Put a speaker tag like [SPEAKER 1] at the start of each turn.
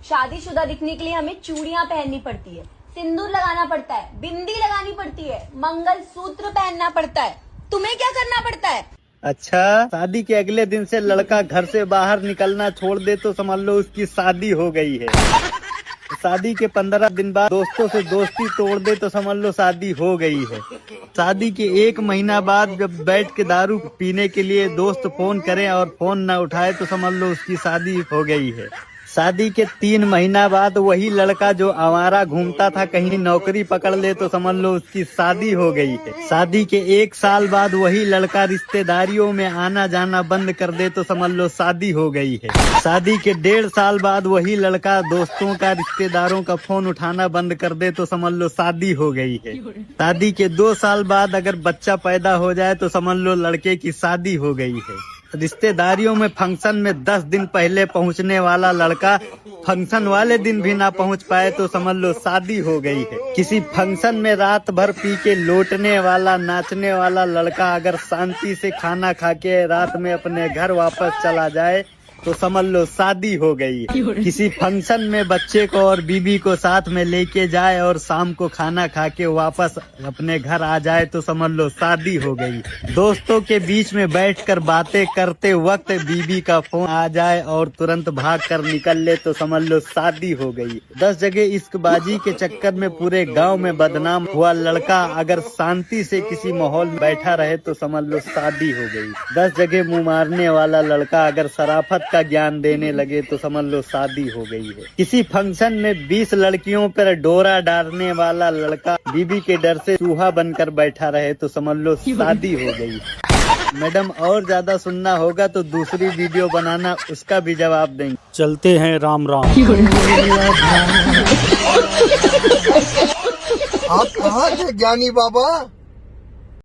[SPEAKER 1] शादीशुदा दिखने के लिए हमें चूड़ियां पहननी पड़ती है, सिंदूर लगाना पड़ता है, बिंदी लगानी पड़ती है, मंगलसूत्र पहनना पड़ता है। तुम्हें क्या करना पड़ता है?
[SPEAKER 2] अच्छा, शादी के अगले दिन से लड़का घर से बाहर निकलना छोड़ दे तो समझ लो उसकी शादी हो गई है। शादी के 15 दिन बाद दोस्तों से दोस्ती तोड़ दे तो समझ लो शादी हो गई है। शादी के 1 महीना बाद जब बैठ के दारू पीने के लिए दोस्त फोन करें और फोन न उठाए तो समझ लो उसकी शादी हो गई है। शादी के 3 महीना बाद वही लड़का जो आवारा घूमता था कहीं नौकरी पकड़ ले तो समझ लो उसकी शादी हो गई है। शादी के 1 साल बाद वही लड़का रिश्तेदारियों में आना जाना बंद कर दे तो समझ लो शादी हो गई है। शादी के 1.5 साल बाद वही लड़का दोस्तों का रिश्तेदारों का फोन उठाना बंद कर दे तो समझ लो शादी हो गई है। शादी के 2 साल बाद अगर बच्चा पैदा हो जाए तो समझ लो लड़के की शादी हो गई है। रिश्तेदारियों में फंक्शन में 10 दिन पहले पहुंचने वाला लड़का फंक्शन वाले दिन भी ना पहुंच पाए तो समझ लो शादी हो गई है। किसी फंक्शन में रात भर पी के लौटने वाला नाचने वाला लड़का अगर शांति से खाना खा के रात में अपने घर वापस चला जाए तो समझ लो शादी हो गई है। किसी फंक्शन में बच्चे को और बीबी को साथ में लेके जाए और शाम को खाना खा के वापस अपने घर आ जाए तो समझ लो शादी हो गई। दोस्तों के बीच में बैठकर बातें करते वक्त बीबी का फोन आ जाए और तुरंत भाग कर निकल ले तो समझ लो शादी हो गई। 10 जगह इश्कबाजी के चक्कर में पूरे गाँव में बदनाम हुआ लड़का अगर शांति से किसी माहौल में बैठा रहे तो समझ लो शादी हो गई। 10 जगह मुँह मारने वाला लड़का अगर शराफत का ज्ञान देने लगे तो समझ लो शादी हो गई है। किसी फंक्शन में 20 लड़कियों पर डोरा डालने वाला लड़का बीबी के डर से चूहा बनकर बैठा रहे तो समझ लो शादी हो गई। मैडम और ज्यादा सुनना होगा तो दूसरी वीडियो बनाना, उसका भी जवाब देंगे।
[SPEAKER 3] चलते हैं राम राम।
[SPEAKER 4] आप कहाँ थे ज्ञानी बाबा?